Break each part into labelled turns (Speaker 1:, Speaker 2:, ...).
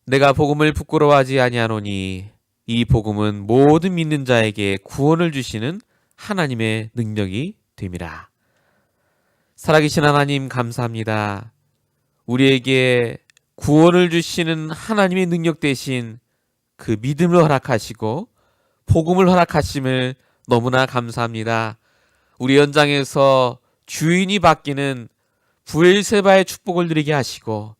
Speaker 1: 내가 복음을 부끄러워하지 아니하노니 이 복음은 모든 믿는 자에게 구원을 주시는 하나님의 능력이 됨이라. 살아계신 하나님 감사합니다. 우리에게 구원을 주시는 하나님의 능력 대신 그 믿음을 허락하시고 복음을 허락하심을 너무나 감사합니다. 우리 현장에서 주인이 바뀌는 부엘세바의 축복을 누리게 하시고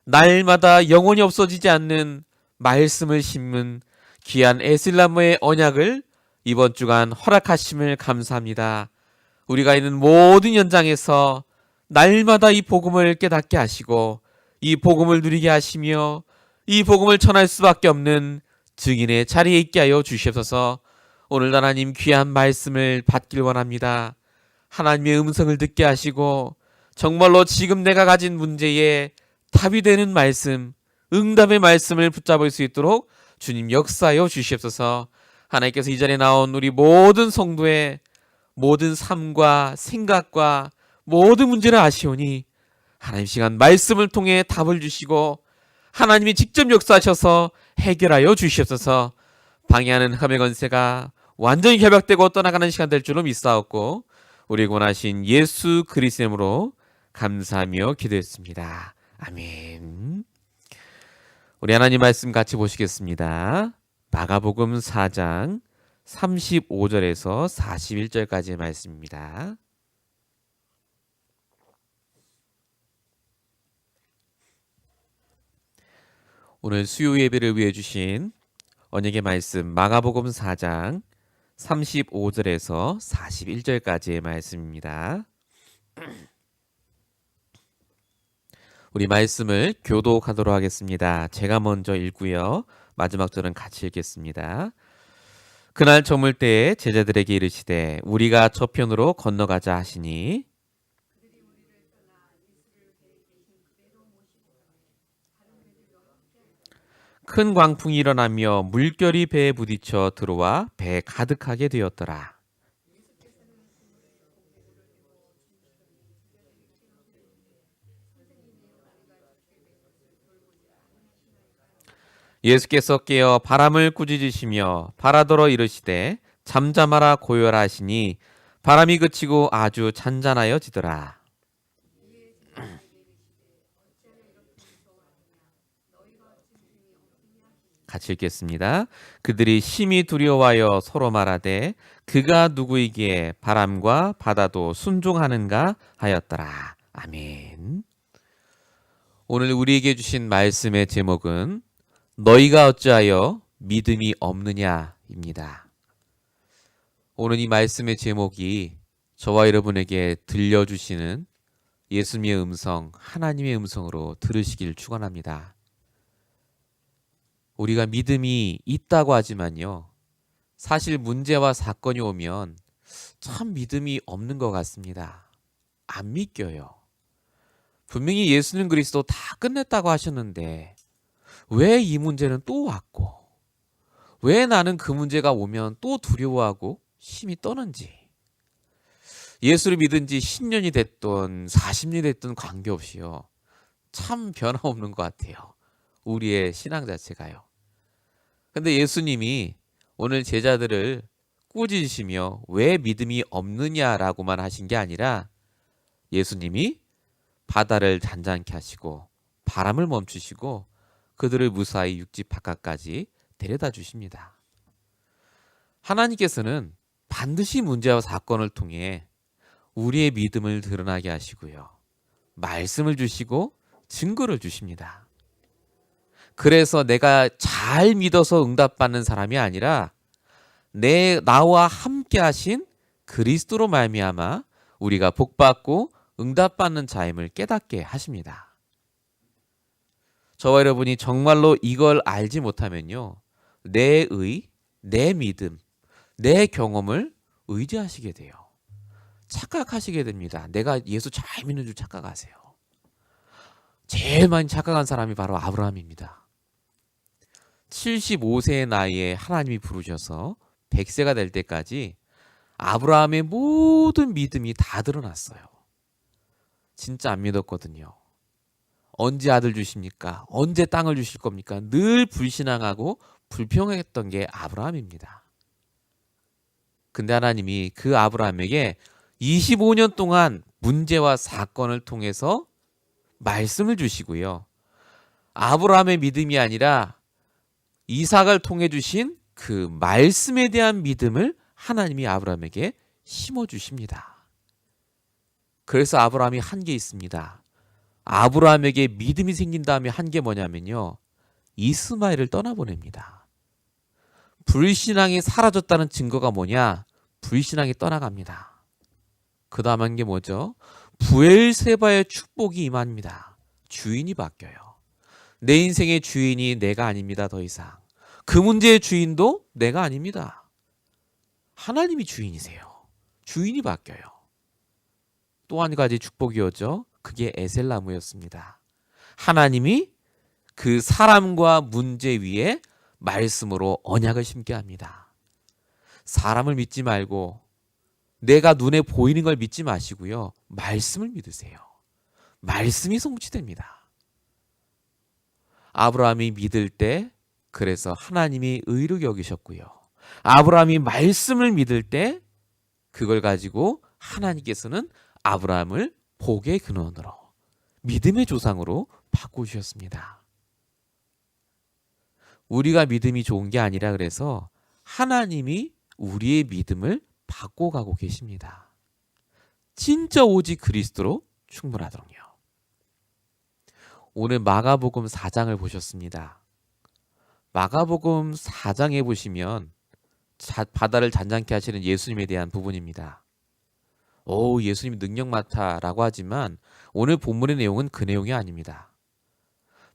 Speaker 1: 날마다 영원히 없어지지 않는 말씀을 심는 귀한 에슬람의 언약을 이번 주간 허락하심을 감사합니다. 우리가 있는 모든 현장에서 날마다 이 복음을 깨닫게 하시고 이 복음을 누리게 하시며 이 복음을 전할 수밖에 없는 증인의 자리에 있게 하여 주시옵소서. 오늘 하나님 귀한 말씀을 받길 원합니다. 하나님의 음성을 듣게 하시고 정말로 지금 내가 가진 문제에 답이 되는 말씀, 응답의 말씀을 붙잡을 수 있도록 주님 역사하여 주시옵소서. 하나님께서 이 자리에 나온 우리 모든 성도의 모든 삶과 생각과 모든 문제를 아시오니 하나님 시간 말씀을 통해 답을 주시고 하나님이 직접 역사하셔서 해결하여 주시옵소서. 방해하는 흑암의 권세가 완전히 결박되고 떠나가는 시간 될 줄로 믿사옵고 우리 원하신 예수 그리스도의 이름으로 감사하며 기도했습니다. 아멘. 우리 하나님 말씀 같이 보시겠습니다. 마가복음 4장 35절에서 41절까지의 말씀입니다. 오늘 수요 예배를 위해 주신 언약의 말씀 마가복음 4장 35절에서 41절까지의 말씀입니다. 우리 말씀을 교독하도록 하겠습니다. 제가 먼저 읽고요. 마지막 절은 같이 읽겠습니다. 그날 저물 때에 제자들에게 이르시되 우리가 저편으로 건너가자 하시니 큰 광풍이 일어나며 물결이 배에 부딪혀 들어와 배에 가득하게 되었더라. 예수께서 깨어 바람을 꾸짖으시며 바라더러 이르시되 잠잠하라 고요하라 하시니 바람이 그치고 아주 잔잔하여지더라. 같이 읽겠습니다. 그들이 심히 두려워하여 서로 말하되 그가 누구이기에 바람과 바다도 순종하는가 하였더라. 아멘. 오늘 우리에게 주신 말씀의 제목은 너희가 어찌하여 믿음이 없느냐입니다. 오늘 이 말씀의 제목이 저와 여러분에게 들려주시는 예수님의 음성, 하나님의 음성으로 들으시길 축원합니다. 우리가 믿음이 있다고 하지만요, 사실 문제와 사건이 오면 참 믿음이 없는 것 같습니다. 안 믿겨요. 분명히 예수님 그리스도 다 끝냈다고 하셨는데 왜 이 문제는 또 왔고 왜 나는 그 문제가 오면 또 두려워하고 힘이 떠는지, 예수를 믿은 지 10년이 됐든 40년이 됐든 관계없이요, 참 변화없는 것 같아요. 우리의 신앙 자체가요. 근데 예수님이 오늘 제자들을 꾸짖으시며 왜 믿음이 없느냐라고만 하신 게 아니라 예수님이 바다를 잔잔케 하시고 바람을 멈추시고 그들을 무사히 육지 바깥까지 데려다 주십니다. 하나님께서는 반드시 문제와 사건을 통해 우리의 믿음을 드러나게 하시고요, 말씀을 주시고 증거를 주십니다. 그래서 내가 잘 믿어서 응답받는 사람이 아니라 나와 함께 하신 그리스도로 말미암아 우리가 복받고 응답받는 자임을 깨닫게 하십니다. 저와 여러분이 정말로 이걸 알지 못하면요, 내 믿음, 내 경험을 의지하시게 돼요. 착각하시게 됩니다. 내가 예수 잘 믿는 줄 착각하세요. 제일 많이 착각한 사람이 바로 아브라함입니다. 75세의 나이에 하나님이 부르셔서 100세가 될 때까지 아브라함의 모든 믿음이 다 드러났어요. 진짜 안 믿었거든요. 언제 아들 주십니까? 언제 땅을 주실 겁니까? 늘 불신앙하고 불평했던 게 아브라함입니다. 근데 하나님이 그 아브라함에게 25년 동안 문제와 사건을 통해서 말씀을 주시고요. 아브라함의 믿음이 아니라 이삭을 통해 주신 그 말씀에 대한 믿음을 하나님이 아브라함에게 심어 주십니다. 그래서 아브라함이 한 게 있습니다. 아브라함에게 믿음이 생긴 다음에 한 게 뭐냐면요. 이스마엘을 떠나보냅니다. 불신앙이 사라졌다는 증거가 뭐냐? 불신앙이 떠나갑니다. 그 다음 한 게 뭐죠? 부엘세바의 축복이 임합니다. 주인이 바뀌어요. 내 인생의 주인이 내가 아닙니다. 더 이상. 그 문제의 주인도 내가 아닙니다. 하나님이 주인이세요. 주인이 바뀌어요. 또 한 가지 축복이 오죠. 그게 에셀나무였습니다. 하나님이 그 사람과 문제 위에 말씀으로 언약을 심게 합니다. 사람을 믿지 말고 내가 눈에 보이는 걸 믿지 마시고요. 말씀을 믿으세요. 말씀이 성취됩니다. 아브라함이 믿을 때 그래서 하나님이 의로 여기셨고요. 아브라함이 말씀을 믿을 때 그걸 가지고 하나님께서는 아브라함을 복의 근원으로 믿음의 조상으로 바꾸셨습니다. 우리가 믿음이 좋은 게 아니라 그래서 하나님이 우리의 믿음을 바꿔가고 계십니다. 진짜 오직 그리스도로 충분하더군요. 오늘 마가복음 4장을 보셨습니다. 마가복음 4장에 보시면 바다를 잔잔케 하시는 예수님에 대한 부분입니다. 오, 예수님 능력 많다라고 하지만 오늘 본문의 내용은 그 내용이 아닙니다.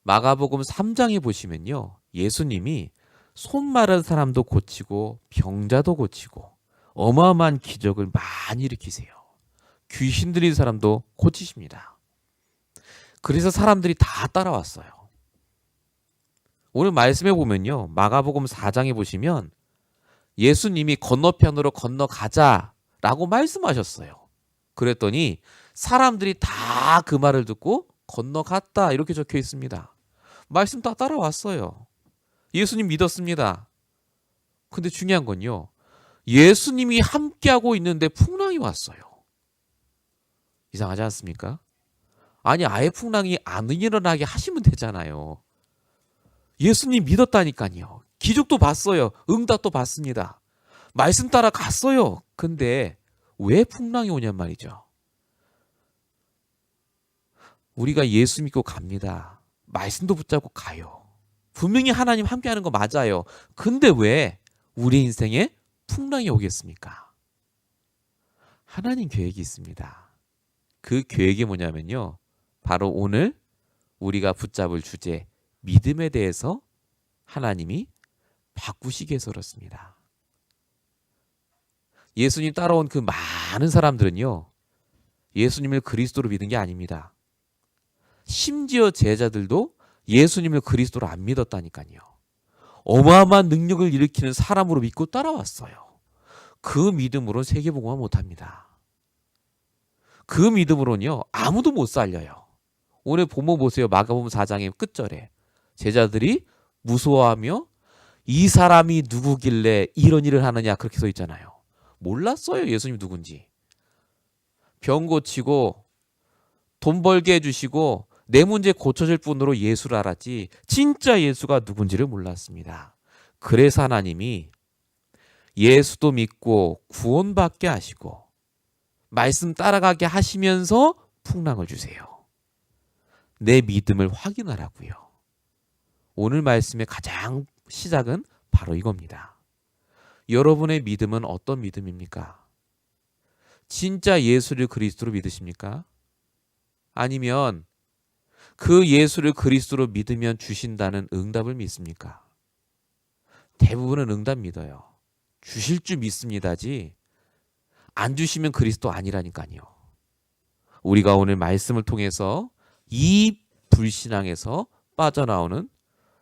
Speaker 1: 마가복음 3장에 보시면요. 예수님이 손 마른 사람도 고치고 병자도 고치고 어마어마한 기적을 많이 일으키세요. 귀신 들린 사람도 고치십니다. 그래서 사람들이 다 따라왔어요. 오늘 말씀해 보면요. 마가복음 4장에 보시면 예수님이 건너편으로 건너가자라고 말씀하셨어요. 그랬더니 사람들이 다 그 말을 듣고 건너갔다 이렇게 적혀 있습니다. 말씀 다 따라왔어요. 예수님 믿었습니다. 근데 중요한 건요. 예수님이 함께하고 있는데 풍랑이 왔어요. 이상하지 않습니까? 아니 아예 풍랑이 안 일어나게 하시면 되잖아요. 예수님 믿었다니까요. 기적도 봤어요. 응답도 봤습니다. 말씀 따라 갔어요. 근데 왜 풍랑이 오냔 말이죠. 우리가 예수 믿고 갑니다. 말씀도 붙잡고 가요. 분명히 하나님 함께하는 거 맞아요. 근데 왜 우리 인생에 풍랑이 오겠습니까? 하나님 계획이 있습니다. 그 계획이 뭐냐면요. 바로 오늘 우리가 붙잡을 주제 믿음에 대해서 하나님이 바꾸시기 위해서 그렇습니다. 예수님 따라온 그 많은 사람들은요. 예수님을 그리스도로 믿은 게 아닙니다. 심지어 제자들도 예수님을 그리스도로 안 믿었다니까요. 어마어마한 능력을 일으키는 사람으로 믿고 따라왔어요. 그 믿음으로는 세계복음화 못합니다. 그 믿음으로는요. 아무도 못 살려요. 오늘 본문 보세요. 마가복음 4장의 끝절에 제자들이 무서워하며 이 사람이 누구길래 이런 일을 하느냐 그렇게 써 있잖아요. 몰랐어요. 예수님 누군지. 병 고치고 돈 벌게 해주시고 내 문제 고쳐줄 뿐으로 예수를 알았지 진짜 예수가 누군지를 몰랐습니다. 그래서 하나님이 예수도 믿고 구원받게 하시고 말씀 따라가게 하시면서 풍랑을 주세요. 내 믿음을 확인하라고요. 오늘 말씀의 가장 시작은 바로 이겁니다. 여러분의 믿음은 어떤 믿음입니까? 진짜 예수를 그리스도로 믿으십니까? 아니면 그 예수를 그리스도로 믿으면 주신다는 응답을 믿습니까? 대부분은 응답 믿어요. 주실 줄 믿습니다지 안 주시면 그리스도 아니라니까요. 우리가 오늘 말씀을 통해서 이 불신앙에서 빠져나오는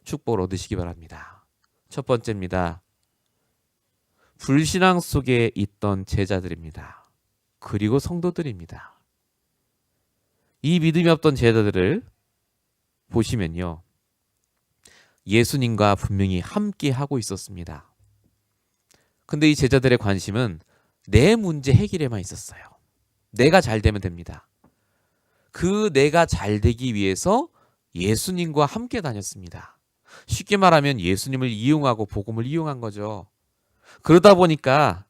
Speaker 1: 축복을 얻으시기 바랍니다. 첫 번째입니다. 불신앙 속에 있던 제자들입니다. 그리고 성도들입니다. 이 믿음이 없던 제자들을 보시면요. 예수님과 분명히 함께 하고 있었습니다. 근데 이 제자들의 관심은 내 문제 해결에만 있었어요. 내가 잘 되면 됩니다. 그 내가 잘 되기 위해서 예수님과 함께 다녔습니다. 쉽게 말하면 예수님을 이용하고 복음을 이용한 거죠. 그러다 보니까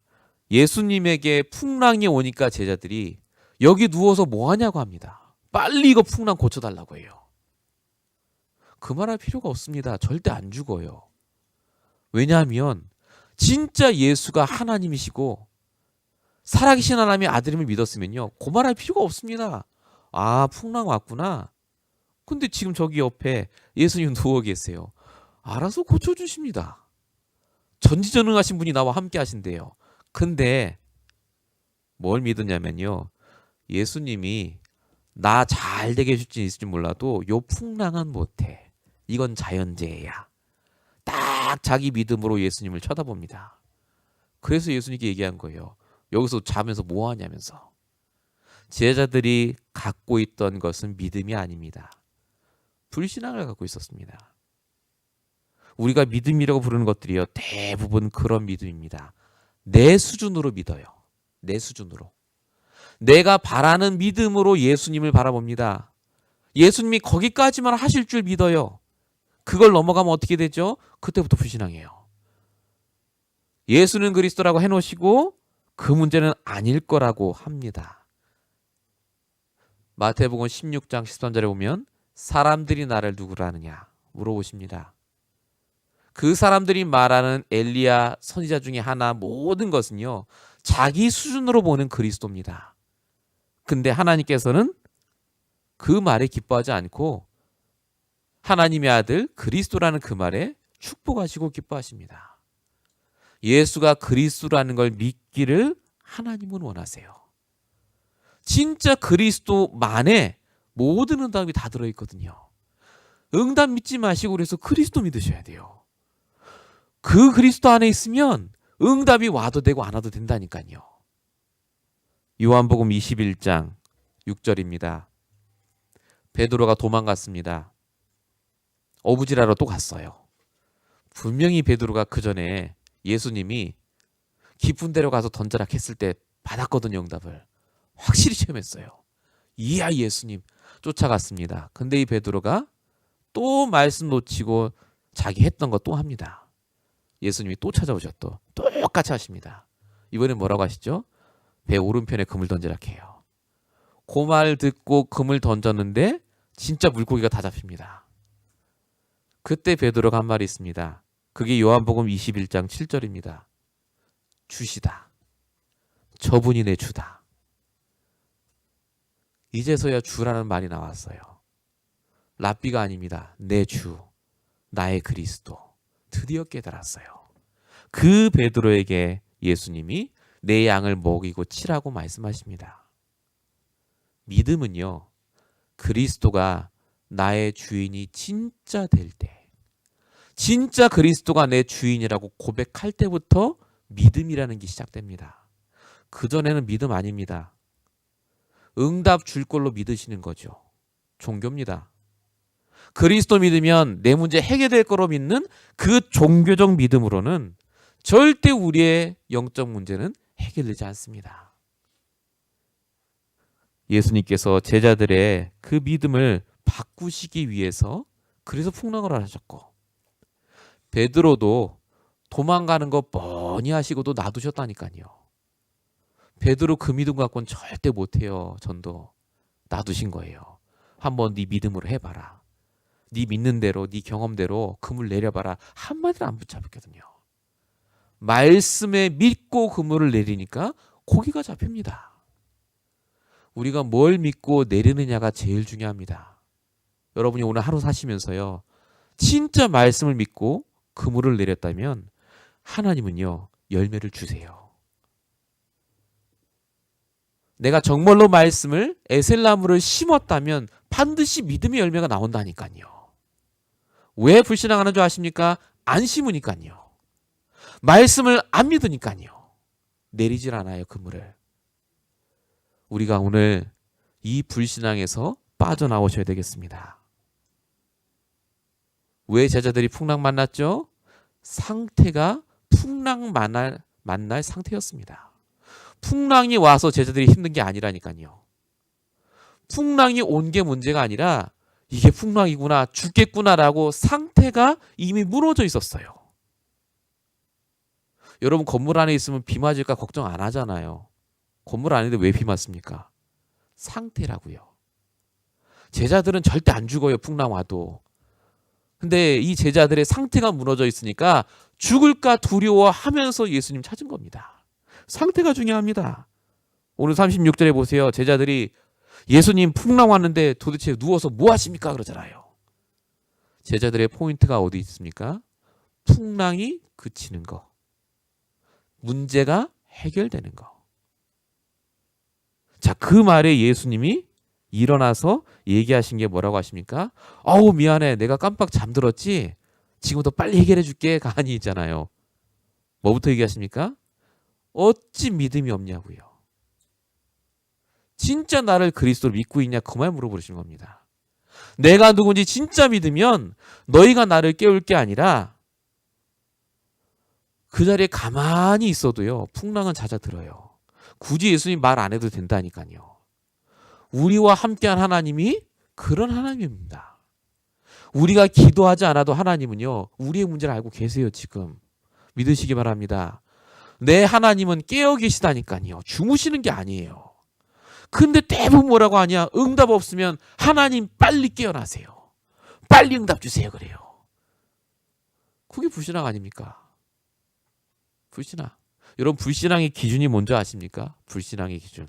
Speaker 1: 예수님에게 풍랑이 오니까 제자들이 여기 누워서 뭐 하냐고 합니다. 빨리 이거 풍랑 고쳐달라고 해요. 그 말할 필요가 없습니다. 절대 안 죽어요. 왜냐하면 진짜 예수가 하나님이시고 살아계신 하나님의 아들임을 믿었으면요. 그 말할 필요가 없습니다. 아, 풍랑 왔구나. 근데 지금 저기 옆에 예수님 누워 계세요. 알아서 고쳐주십니다. 전지전능하신 분이 나와 함께 하신대요. 근데 뭘 믿었냐면요. 예수님이 나 잘 되게 해줄지 있을지 몰라도 요 풍랑은 못해. 이건 자연재해야. 딱 자기 믿음으로 예수님을 쳐다봅니다. 그래서 예수님께 얘기한 거예요. 여기서 자면서 뭐 하냐면서. 제자들이 갖고 있던 것은 믿음이 아닙니다. 불신앙을 갖고 있었습니다. 우리가 믿음이라고 부르는 것들이요. 대부분 그런 믿음입니다. 내 수준으로 믿어요. 내 수준으로. 내가 바라는 믿음으로 예수님을 바라봅니다. 예수님이 거기까지만 하실 줄 믿어요. 그걸 넘어가면 어떻게 되죠? 그때부터 불신앙이에요. 예수는 그리스도라고 해놓으시고 그 문제는 아닐 거라고 합니다. 마태복음 16장 13절에 보면 사람들이 나를 누구라 하느냐 물어보십니다. 그 사람들이 말하는 엘리야 선지자 중에 하나 모든 것은요. 자기 수준으로 보는 그리스도입니다. 근데 하나님께서는 그 말에 기뻐하지 않고 하나님의 아들 그리스도라는 그 말에 축복하시고 기뻐하십니다. 예수가 그리스도라는 걸 믿기를 하나님은 원하세요. 진짜 그리스도만에 모든 응답이 다 들어있거든요. 응답 믿지 마시고 그래서 그리스도 믿으셔야 돼요. 그 그리스도 안에 있으면 응답이 와도 되고 안 와도 된다니까요. 요한복음 21장 6절입니다. 베드로가 도망갔습니다. 어부지라러 또 갔어요. 분명히 베드로가 그 전에 예수님이 깊은 데로 가서 던져라 했을 때 받았거든요. 응답을. 확실히 체험했어요. 이야 예수님 쫓아갔습니다. 근데 이 베드로가 또 말씀 놓치고 자기 했던 거 또 합니다. 예수님이 또 찾아오셨고 똑같이 하십니다. 이번엔 뭐라고 하시죠? 배 오른편에 그물 던지라 해요. 그 말 듣고 그물 던졌는데 진짜 물고기가 다 잡힙니다. 그때 베드로가 한 말이 있습니다. 그게 요한복음 21장 7절입니다. 주시다. 저분이 내 주다. 이제서야 주라는 말이 나왔어요. 랍비가 아닙니다. 내 주, 나의 그리스도. 드디어 깨달았어요. 그 베드로에게 예수님이 내 양을 먹이고 치라고 말씀하십니다. 믿음은요. 그리스도가 나의 주인이 진짜 될 때, 진짜 그리스도가 내 주인이라고 고백할 때부터 믿음이라는 게 시작됩니다. 그전에는 믿음 아닙니다. 응답 줄 걸로 믿으시는 거죠. 종교입니다. 그리스도 믿으면 내 문제 해결될 거로 믿는 그 종교적 믿음으로는 절대 우리의 영적 문제는 해결되지 않습니다. 예수님께서 제자들의 그 믿음을 바꾸시기 위해서 그래서 풍랑을 하셨고 베드로도 도망가는 거 뻔히 하시고도 놔두셨다니까요. 베드로 그 믿음 갖고는 절대 못해요. 전도 놔두신 거예요. 한번 네 믿음으로 해봐라. 네 믿는 대로 네 경험대로 그물 내려봐라. 한마디도 안 붙잡혔거든요. 말씀에 믿고 그물을 내리니까 고기가 잡힙니다. 우리가 뭘 믿고 내리느냐가 제일 중요합니다. 여러분이 오늘 하루 사시면서요. 진짜 말씀을 믿고 그물을 내렸다면 하나님은요. 열매를 주세요. 내가 정말로 말씀을 에셀나무를 심었다면 반드시 믿음의 열매가 나온다니까요. 왜 불신앙하는 줄 아십니까? 안 심으니까요. 말씀을 안 믿으니까요. 내리질 않아요. 그물을. 우리가 오늘 이 불신앙에서 빠져나오셔야 되겠습니다. 왜 제자들이 풍랑 만났죠? 상태가 풍랑 만날 상태였습니다. 풍랑이 와서 제자들이 힘든 게 아니라니까요. 풍랑이 온 게 문제가 아니라 이게 풍랑이구나, 죽겠구나라고 상태가 이미 무너져 있었어요. 여러분 건물 안에 있으면 비 맞을까 걱정 안 하잖아요. 건물 안인데 왜 비 맞습니까? 상태라고요. 제자들은 절대 안 죽어요. 풍랑 와도. 근데 이 제자들의 상태가 무너져 있으니까 죽을까 두려워하면서 예수님 찾은 겁니다. 상태가 중요합니다. 오늘 36절에 보세요. 제자들이 예수님 풍랑 왔는데 도대체 누워서 뭐 하십니까? 그러잖아요. 제자들의 포인트가 어디 있습니까? 풍랑이 그치는 거. 문제가 해결되는 거. 자, 그 말에 예수님이 일어나서 얘기하신 게 뭐라고 하십니까? 아우 미안해. 내가 깜빡 잠들었지. 지금부터 빨리 해결해 줄게가 아니잖아요. 뭐부터 얘기하십니까? 어찌 믿음이 없냐고요. 진짜 나를 그리스도로 믿고 있냐 그 말 물어보시는 겁니다. 내가 누군지 진짜 믿으면 너희가 나를 깨울 게 아니라 그 자리에 가만히 있어도요. 풍랑은 잦아들어요. 굳이 예수님 말 안 해도 된다니까요. 우리와 함께한 하나님이 그런 하나님입니다. 우리가 기도하지 않아도 하나님은요. 우리의 문제를 알고 계세요. 지금. 믿으시기 바랍니다. 내 하나님은 깨어 계시다니까요. 주무시는 게 아니에요. 근데 대부분 뭐라고 하냐? 응답 없으면 하나님 빨리 깨어나세요. 빨리 응답 주세요. 그래요. 그게 불신앙 아닙니까? 불신앙. 여러분 불신앙의 기준이 뭔지 아십니까? 불신앙의 기준.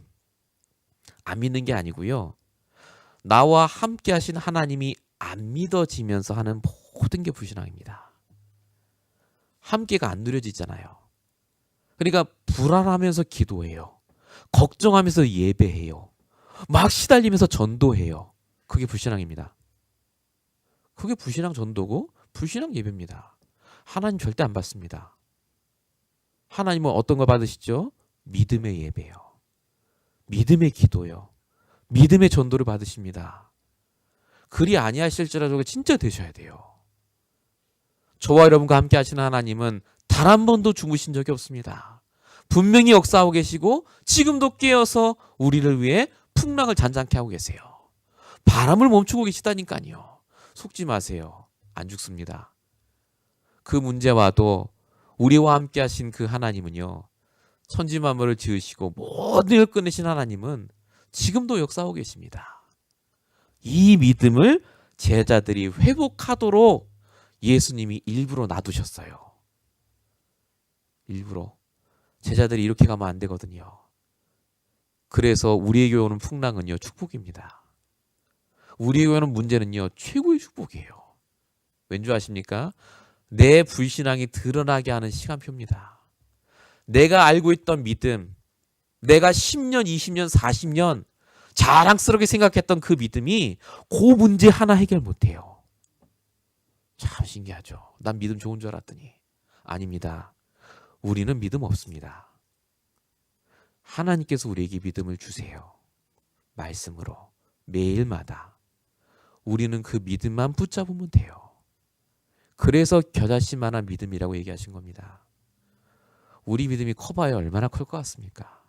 Speaker 1: 안 믿는 게 아니고요. 나와 함께 하신 하나님이 안 믿어지면서 하는 모든 게 불신앙입니다. 함께가 안 누려지잖아요. 그러니까 불안하면서 기도해요. 걱정하면서 예배해요. 막 시달리면서 전도해요. 그게 불신앙입니다. 그게 불신앙 전도고 불신앙 예배입니다. 하나님 절대 안 받습니다. 하나님은 어떤 거 받으시죠? 믿음의 예배요. 믿음의 기도요. 믿음의 전도를 받으십니다. 그리 아니하실지라도 진짜 되셔야 돼요. 저와 여러분과 함께 하시는 하나님은 단 한 번도 주무신 적이 없습니다. 분명히 역사하고 계시고 지금도 깨어서 우리를 위해 풍랑을 잔잔케 하고 계세요. 바람을 멈추고 계시다니까요. 속지 마세요. 안 죽습니다. 그 문제 와도 우리와 함께 하신 그 하나님은요. 천지만물을 지으시고 모든 걸 끝내신 하나님은 지금도 역사하고 계십니다. 이 믿음을 제자들이 회복하도록 예수님이 일부러 놔두셨어요. 일부러. 제자들이 이렇게 가면 안 되거든요. 그래서 우리에게 오는 풍랑은요. 축복입니다. 우리에게 오는 문제는요. 최고의 축복이에요. 왠지 아십니까? 내 불신앙이 드러나게 하는 시간표입니다. 내가 알고 있던 믿음, 내가 10년, 20년, 40년 자랑스럽게 생각했던 그 믿음이 그 문제 하나 해결 못해요. 참 신기하죠. 난 믿음 좋은 줄 알았더니 아닙니다. 우리는 믿음 없습니다. 하나님께서 우리에게 믿음을 주세요. 말씀으로 매일마다 우리는 그 믿음만 붙잡으면 돼요. 그래서 겨자씨만한 믿음이라고 얘기하신 겁니다. 우리 믿음이 커봐야 얼마나 클 것 같습니까?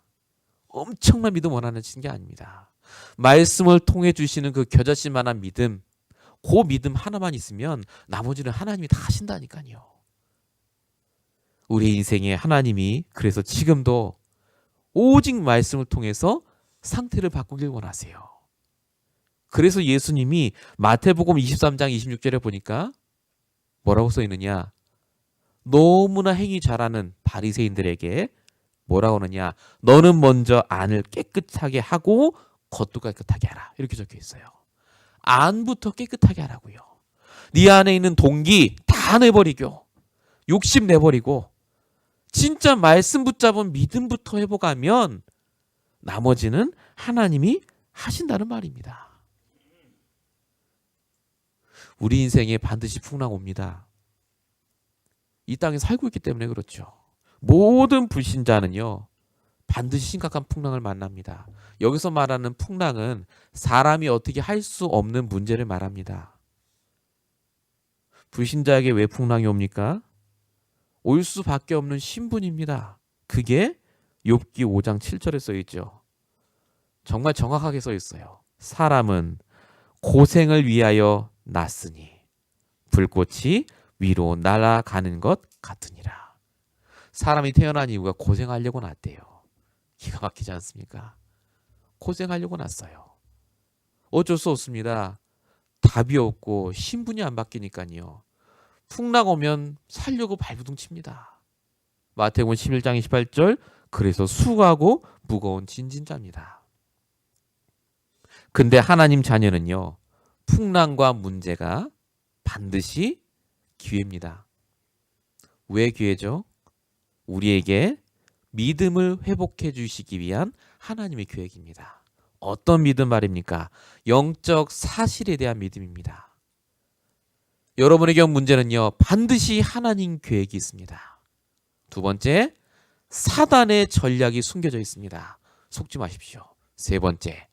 Speaker 1: 엄청난 믿음 원하는 게 아닙니다. 말씀을 통해 주시는 그 겨자씨만한 믿음, 그 믿음 하나만 있으면 나머지는 하나님이 다 하신다니까요. 우리 인생에 하나님이 그래서 지금도 오직 말씀을 통해서 상태를 바꾸길 원하세요. 그래서 예수님이 마태복음 23장 26절에 보니까 뭐라고 써 있느냐? 너무나 행위 잘하는 바리새인들에게 뭐라고 하느냐? 너는 먼저 안을 깨끗하게 하고 겉도 깨끗하게 하라. 이렇게 적혀 있어요. 안부터 깨끗하게 하라고요. 네 안에 있는 동기 다 내버리고 욕심 내버리고 진짜 말씀 붙잡은 믿음부터 회복하면 나머지는 하나님이 하신다는 말입니다. 우리 인생에 반드시 풍랑 옵니다. 이 땅에 살고 있기 때문에 그렇죠. 모든 불신자는요. 반드시 심각한 풍랑을 만납니다. 여기서 말하는 풍랑은 사람이 어떻게 할 수 없는 문제를 말합니다. 불신자에게 왜 풍랑이 옵니까? 올 수밖에 없는 신분입니다. 그게 욥기 5장 7절에 써 있죠. 정말 정확하게 써 있어요. 사람은 고생을 위하여 났으니 불꽃이 위로 날아가는 것 같으니라. 사람이 태어난 이유가 고생하려고 났대요. 기가 막히지 않습니까? 고생하려고 났어요. 어쩔 수 없습니다. 답이 없고 신분이 안 바뀌니까요. 풍랑 오면 살려고 발부둥 칩니다. 마태복음 11장 28절 그래서 수고하고 무거운 진진자입니다. 근데 하나님 자녀는요. 풍랑과 문제가 반드시 기회입니다. 왜 기회죠? 우리에게 믿음을 회복해 주시기 위한 하나님의 계획입니다. 어떤 믿음 말입니까? 영적 사실에 대한 믿음입니다. 여러분에게 온 문제는요. 반드시 하나님 계획이 있습니다. 두 번째, 사단의 전략이 숨겨져 있습니다. 속지 마십시오. 세 번째,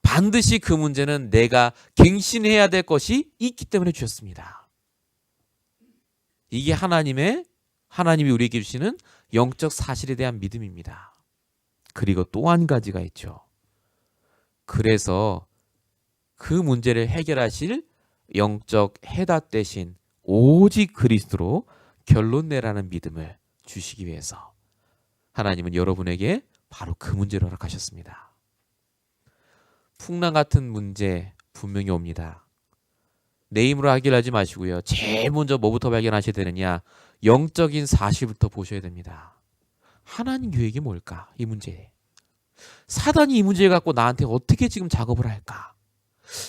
Speaker 1: 반드시 그 문제는 내가 갱신해야 될 것이 있기 때문에 주셨습니다. 이게 하나님이 우리에게 주시는 영적 사실에 대한 믿음입니다. 그리고 또 한 가지가 있죠. 그래서 그 문제를 해결하실 영적 해답 대신 오직 그리스도로 결론 내라는 믿음을 주시기 위해서 하나님은 여러분에게 바로 그 문제를 허락하셨습니다. 풍랑 같은 문제 분명히 옵니다. 내 힘으로 해결하지 마시고요. 제일 먼저 뭐부터 발견하셔야 되느냐? 영적인 사실부터 보셔야 됩니다. 하나님 계획이 뭘까? 이 문제. 사단이 이 문제를 갖고 나한테 어떻게 지금 작업을 할까?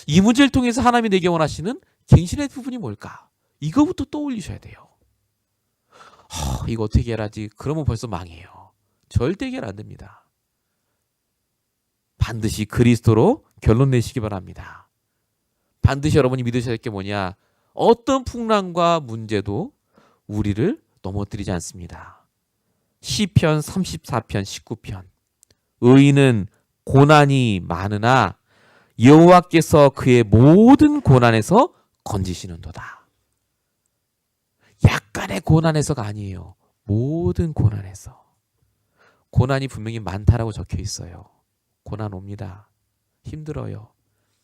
Speaker 1: 이 문제를 통해서 하나님이 내게 원하시는 갱신의 부분이 뭘까? 이거부터 떠올리셔야 돼요. 이거 어떻게 해결하지? 그러면 벌써 망해요. 절대 해결 안 됩니다. 반드시 그리스도로 결론 내시기 바랍니다. 반드시 여러분이 믿으셔야 할 게 뭐냐? 어떤 풍랑과 문제도 우리를 넘어뜨리지 않습니다. 시편 34편 19편 의인은 고난이 많으나 여호와께서 그의 모든 고난에서 건지시는도다. 약간의 고난에서가 아니에요. 모든 고난에서. 고난이 분명히 많다라고 적혀 있어요. 고난 옵니다. 힘들어요.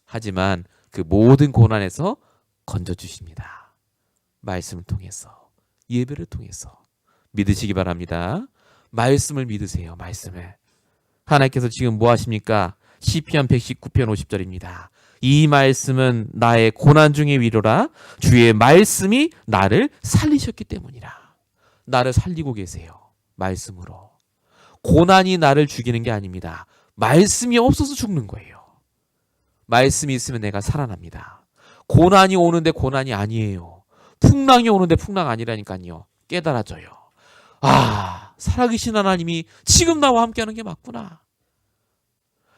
Speaker 1: 하지만 그 모든 고난에서 건져주십니다. 말씀을 통해서, 예배를 통해서 믿으시기 바랍니다. 말씀을 믿으세요. 말씀을. 하나님께서 지금 뭐 하십니까? 시편 119편 50절입니다. 이 말씀은 나의 고난 중의 위로라. 주의 말씀이 나를 살리셨기 때문이라. 나를 살리고 계세요. 말씀으로. 고난이 나를 죽이는 게 아닙니다. 말씀이 없어서 죽는 거예요. 말씀이 있으면 내가 살아납니다. 고난이 오는데 고난이 아니에요. 풍랑이 오는데 풍랑 아니라니까요. 깨달아져요. 살아계신 하나님이 지금 나와 함께하는 게 맞구나.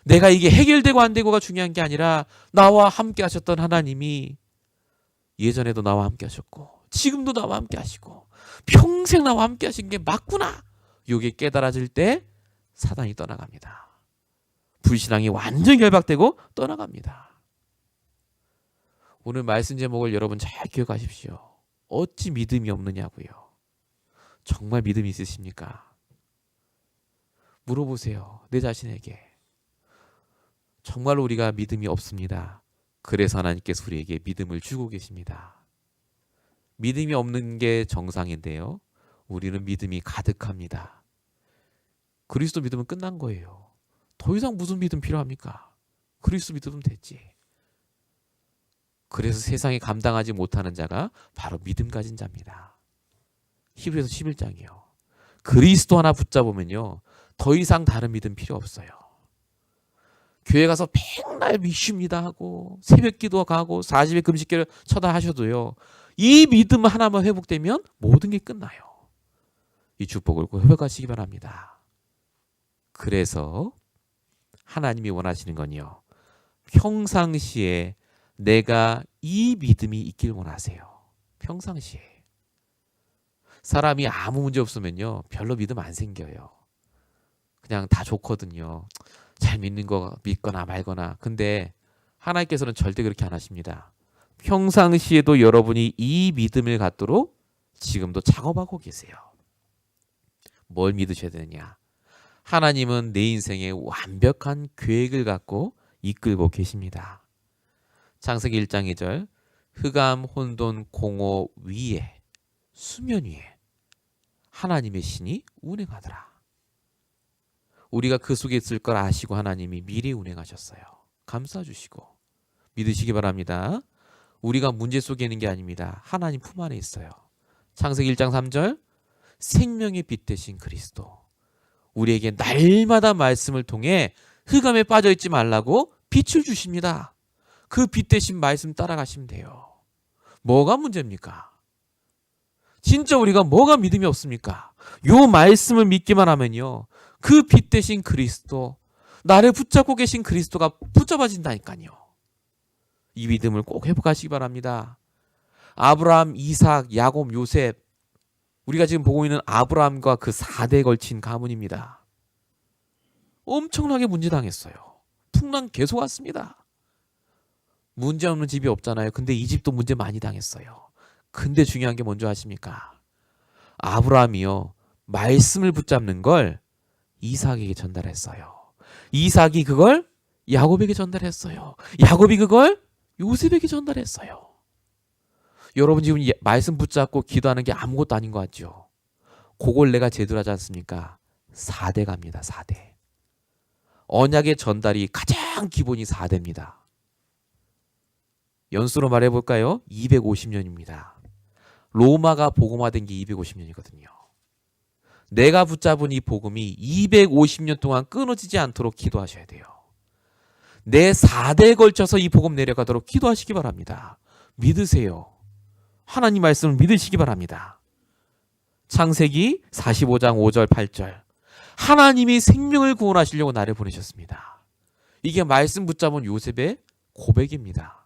Speaker 1: 내가 이게 해결되고 안 되고가 중요한 게 아니라 나와 함께 하셨던 하나님이 예전에도 나와 함께 하셨고 지금도 나와 함께 하시고 평생 나와 함께 하신 게 맞구나. 이게 깨달아질 때 사단이 떠나갑니다. 불신앙이 완전히 결박되고 떠나갑니다. 오늘 말씀 제목을 여러분 잘 기억하십시오. 어찌 믿음이 없느냐고요. 정말 믿음이 있으십니까? 물어보세요. 내 자신에게. 정말로 우리가 믿음이 없습니다. 그래서 하나님께서 우리에게 믿음을 주고 계십니다. 믿음이 없는 게 정상인데요. 우리는 믿음이 가득합니다. 그리스도 믿으면 끝난 거예요. 더 이상 무슨 믿음 필요합니까? 그리스도 믿으면 됐지. 그래서 세상에 감당하지 못하는 자가 바로 믿음 가진 자입니다. 히브리서 11장이요. 그리스도 하나 붙잡으면요. 더 이상 다른 믿음 필요 없어요. 교회 가서 맨날 미쉽니다 하고 새벽 기도 가고 40일 금식기를 쳐다 하셔도요. 이 믿음 하나만 회복되면 모든 게 끝나요. 이 축복을 꼭 회복하시기 바랍니다. 그래서 하나님이 원하시는 건요. 평상시에 내가 이 믿음이 있길 원하세요. 평상시에. 사람이 아무 문제 없으면요. 별로 믿음 안 생겨요. 그냥 다 좋거든요. 잘 믿는 거 믿거나 말거나. 근데 하나님께서는 절대 그렇게 안 하십니다. 평상시에도 여러분이 이 믿음을 갖도록 지금도 작업하고 계세요. 뭘 믿으셔야 되느냐? 하나님은 내 인생에 완벽한 계획을 갖고 이끌고 계십니다. 창세기 1장 2절 흑암, 혼돈, 공허 위에 수면 위에 하나님의 신이 운행하더라. 우리가 그 속에 있을 걸 아시고 하나님이 미리 운행하셨어요. 감싸주시고 믿으시기 바랍니다. 우리가 문제 속에 있는 게 아닙니다. 하나님 품 안에 있어요. 창세기 1장 3절 생명의 빛 되신 그리스도 우리에게 날마다 말씀을 통해 흑암에 빠져있지 말라고 빛을 주십니다. 그 빛 대신 말씀 따라가시면 돼요. 뭐가 문제입니까? 진짜 우리가 뭐가 믿음이 없습니까? 요 말씀을 믿기만 하면요. 그 빛 대신 그리스도, 나를 붙잡고 계신 그리스도가 붙잡아진다니까요. 이 믿음을 꼭 회복하시기 바랍니다. 아브라함, 이삭, 야곱, 요셉, 우리가 지금 보고 있는 아브라함과 그 4대에 걸친 가문입니다. 엄청나게 문제당했어요. 풍랑 계속 왔습니다. 문제 없는 집이 없잖아요. 근데 이 집도 문제 많이 당했어요. 근데 중요한 게 뭔지 아십니까? 아브라함이요. 말씀을 붙잡는 걸 이삭에게 전달했어요. 이삭이 그걸 야곱에게 전달했어요. 야곱이 그걸 요셉에게 전달했어요. 여러분 지금 말씀 붙잡고 기도하는 게 아무것도 아닌 것 같죠? 그걸 내가 제대로 하지 않습니까? 4대 갑니다. 4대. 언약의 전달이 가장 기본이 4대입니다. 연수로 말해볼까요? 250년입니다. 로마가 복음화된 게 250년이거든요. 내가 붙잡은 이 복음이 250년 동안 끊어지지 않도록 기도하셔야 돼요. 내 4대에 걸쳐서 이 복음 내려가도록 기도하시기 바랍니다. 믿으세요. 하나님 말씀을 믿으시기 바랍니다. 창세기 45장 5절 8절 하나님이 생명을 구원하시려고 나를 보내셨습니다. 이게 말씀 붙잡은 요셉의 고백입니다.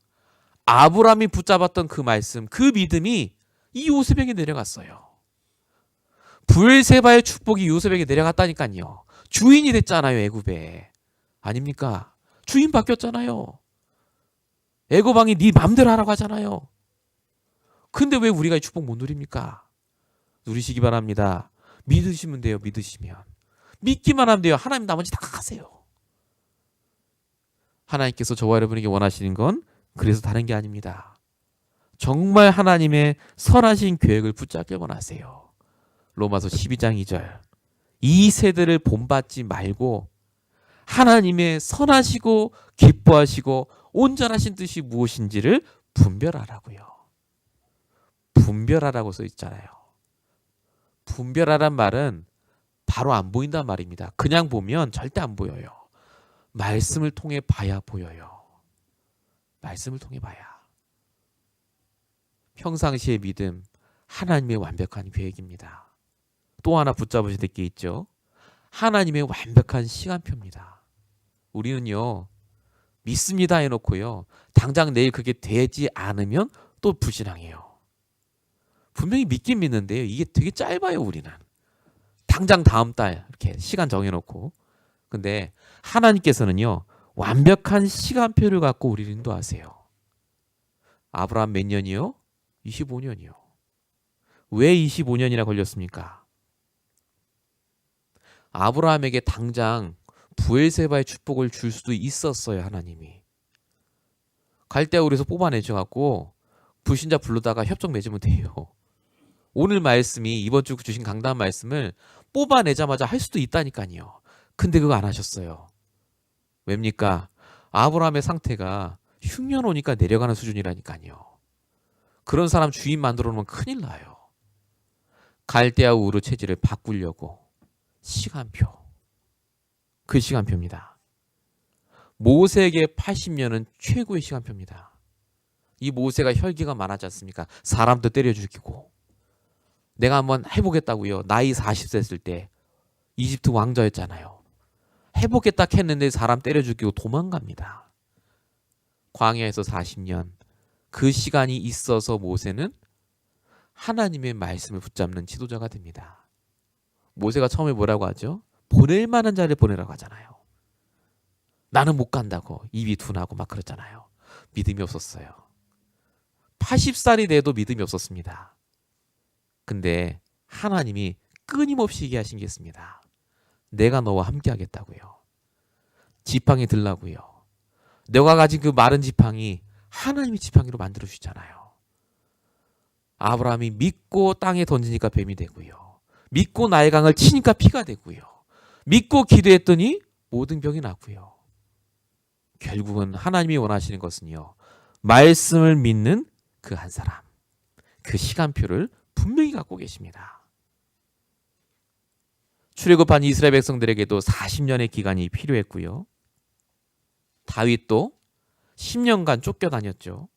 Speaker 1: 아브라함이 붙잡았던 그 말씀, 그 믿음이 이 요셉에게 내려갔어요. 브엘세바의 축복이 요셉에게 내려갔다니까요. 주인이 됐잖아요. 애굽에. 아닙니까? 주인 바뀌었잖아요. 애굽 왕이 네 맘대로 하라고 하잖아요. 근데 왜 우리가 이 축복 못 누립니까? 누리시기 바랍니다. 믿으시면 돼요. 믿으시면. 믿기만 하면 돼요. 하나님 나머지 다 하세요. 하나님께서 저와 여러분에게 원하시는 건 그래서 다른 게 아닙니다. 정말 하나님의 선하신 계획을 붙잡길 원하세요. 로마서 12장 2절 이 세대를 본받지 말고 하나님의 선하시고 기뻐하시고 온전하신 뜻이 무엇인지를 분별하라고요. 분별하라고 써 있잖아요. 분별하란 말은 바로 안 보인단 말입니다. 그냥 보면 절대 안 보여요. 말씀을 통해 봐야 보여요. 말씀을 통해 봐야. 평상시의 믿음, 하나님의 완벽한 계획입니다. 또 하나 붙잡으셔야 될 게 있죠. 하나님의 완벽한 시간표입니다. 우리는요, 믿습니다 해놓고요, 당장 내일 그게 되지 않으면 또 불신앙해요. 분명히 믿긴 믿는데요, 이게 되게 짧아요, 우리는. 당장 다음 달 이렇게 시간 정해놓고. 근데 하나님께서는요, 완벽한 시간표를 갖고 우리를 인도하세요. 아브라함 몇 년이요? 25년이요. 왜 25년이나 걸렸습니까? 아브라함에게 당장 브엘세바의 축복을 줄 수도 있었어요. 하나님이. 갈대아우에서 뽑아내셔갖고 불신자 부르다가 협정 맺으면 돼요. 오늘 말씀이 이번 주 주신 강단 말씀을 뽑아내자마자 할 수도 있다니까요. 근데 그거 안 하셨어요. 왜입니까? 아브라함의 상태가 흉년 오니까 내려가는 수준이라니까요. 그런 사람 주인 만들어 놓으면 큰일 나요. 갈대아 우르 체질을 바꾸려고 시간표. 그 시간표입니다. 모세에게 80년은 최고의 시간표입니다. 이 모세가 혈기가 많았지 않습니까? 사람도 때려 죽이고. 내가 한번 해보겠다고요. 나이 40세 됐을 때 이집트 왕자였잖아요. 해보겠다 했는데 사람 때려 죽이고 도망갑니다. 광야에서 40년. 그 시간이 있어서 모세는 하나님의 말씀을 붙잡는 지도자가 됩니다. 모세가 처음에 뭐라고 하죠? 보낼 만한 자를 보내라고 하잖아요. 나는 못 간다고 입이 둔하고 막 그랬잖아요. 믿음이 없었어요. 80살이 돼도 믿음이 없었습니다. 근데 하나님이 끊임없이 얘기하신 게 있습니다. 내가 너와 함께 하겠다고요. 지팡이 들라고요. 내가 가진 그 마른 지팡이 하나님이 지팡이로 만들어 주잖아요. 아브라함이 믿고 땅에 던지니까 뱀이 되고요. 믿고 나의 강을 치니까 피가 되고요. 믿고 기도했더니 모든 병이 낫고요. 결국은 하나님이 원하시는 것은요, 말씀을 믿는 그 한 사람, 그 시간표를 분명히 갖고 계십니다. 출애굽한 이스라엘 백성들에게도 40년의 기간이 필요했고요. 다윗도 10년간 쫓겨다녔죠.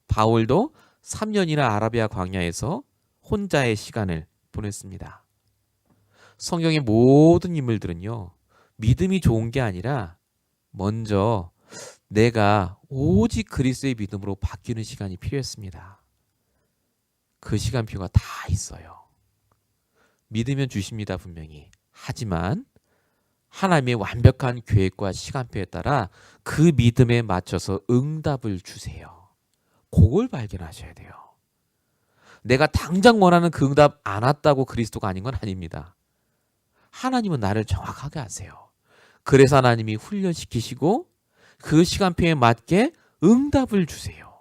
Speaker 1: 바울도 3년이나 아라비아 광야에서 혼자의 시간을 보냈습니다. 성경의 모든 인물들은요, 믿음이 좋은 게 아니라 먼저 내가 오직 그리스도의 믿음으로 바뀌는 시간이 필요했습니다. 그 시간표가 다 있어요. 믿으면 주십니다, 분명히. 하지만 하나님의 완벽한 계획과 시간표에 따라 그 믿음에 맞춰서 응답을 주세요. 그걸 발견하셔야 돼요. 내가 당장 원하는 그 응답 안 왔다고 그리스도가 아닌 건 아닙니다. 하나님은 나를 정확하게 아세요. 그래서 하나님이 훈련시키시고 그 시간표에 맞게 응답을 주세요.